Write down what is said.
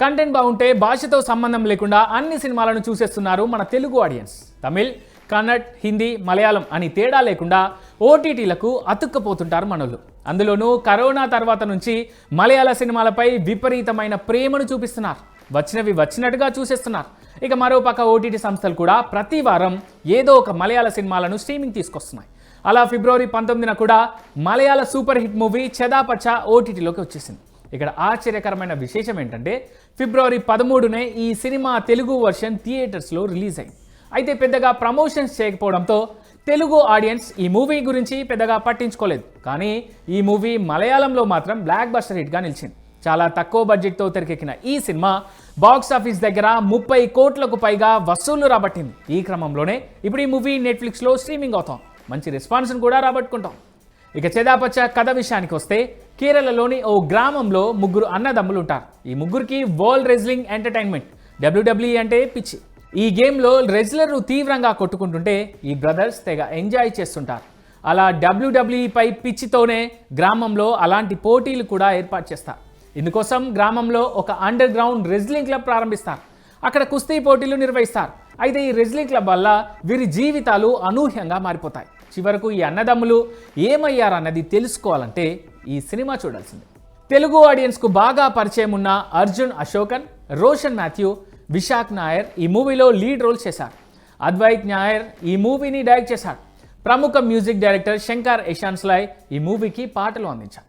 Content బాగుంటే భాషతో సంబంధం లేకుండా అన్ని సినిమాలను చూసేస్తున్నారు మన తెలుగు ఆడియన్స్. తమిళ్, కన్నడ్, హిందీ, మలయాళం అని తేడా లేకుండా ఓటీటీలకు అతుక్కపోతుంటారు మనోళ్ళు. అందులోనూ కరోనా తర్వాత నుంచి మలయాళ సినిమాలపై విపరీతమైన ప్రేమను చూపిస్తున్నారు. వచ్చినవి వచ్చినట్టుగా చూసేస్తున్నారు. ఇక మరోపక్క ఓటీటీ సంస్థలు కూడా ప్రతి వారం ఏదో ఒక మలయాళ సినిమాలను స్ట్రీమింగ్ తీసుకొస్తున్నాయి. అలా ఫిబ్రవరి 19న కూడా మలయాళ సూపర్ హిట్ మూవీ చెదాపచ్చా ఓటీటీలోకి వచ్చేసింది. ఇక్కడ ఆశ్చర్యకరమైన విశేషం ఏంటంటే ఫిబ్రవరి 13నే ఈ సినిమా తెలుగు వర్షన్ థియేటర్స్లో రిలీజ్ అయింది. అయితే పెద్దగా ప్రమోషన్స్ చేయకపోవడంతో తెలుగు ఆడియన్స్ ఈ మూవీ గురించి పెద్దగా పట్టించుకోలేదు. కానీ ఈ మూవీ మలయాళంలో మాత్రం బ్లాక్ బస్టర్ హిట్గా నిలిచింది. చాలా తక్కువ బడ్జెట్తో తెరకెక్కిన ఈ సినిమా బాక్స్ ఆఫీస్ దగ్గర 30 కోట్లకు పైగా వసూళ్లు రాబట్టింది. ఈ క్రమంలోనే ఇప్పుడు ఈ మూవీ నెట్ఫ్లిక్స్లో స్ట్రీమింగ్ అవుతాం. మంచి రెస్పాన్స్ను కూడా రాబట్టుకుంటాం. ఇక చెదాపచ్చా కథ విషయానికి వస్తే కేరళలోని ఓ గ్రామంలో ముగ్గురు అన్నదమ్ములు ఉంటారు. ఈ ముగ్గురికి వరల్డ్ రెజ్లింగ్ ఎంటర్టైన్మెంట్ WWE అంటే పిచ్చి. ఈ గేమ్లో రెజ్లర్లు తీవ్రంగా కొట్టుకుంటుంటే ఈ బ్రదర్స్ తెగ ఎంజాయ్ చేస్తుంటారు. అలా WWEపై పిచ్చితోనే గ్రామంలో అలాంటి పోటీలు కూడా ఏర్పాటు చేస్తారు. ఇందుకోసం గ్రామంలో ఒక అండర్ గ్రౌండ్ రెజ్లింగ్ క్లబ్ ప్రారంభిస్తారు. అక్కడ కుస్తీ పోటీలు నిర్వహిస్తారు. అయితే ఈ రెజ్లింగ్ క్లబ్ వల్ల వీరి జీవితాలు అనూహ్యంగా మారిపోతాయి. చివరకు ఈ అన్నదమ్ములు ఏమయ్యారన్నది తెలుసుకోవాలంటే ఈ సినిమా చూడాల్సిందే. తెలుగు ఆడియన్స్కు బాగా పరిచయం ఉన్న అర్జున్ అశోకన్, రోషన్ మాథ్యూ, విశాఖ్ నాయర్ ఈ మూవీలో లీడ్ రోల్ చేశారు. అద్వైత్ నాయర్ ఈ మూవీని డైరెక్ట్ చేశాడు. ప్రముఖ మ్యూజిక్ డైరెక్టర్ శంకర్ ఎషాన్స్లాయ్ ఈ మూవీకి పాటలు అందించారు.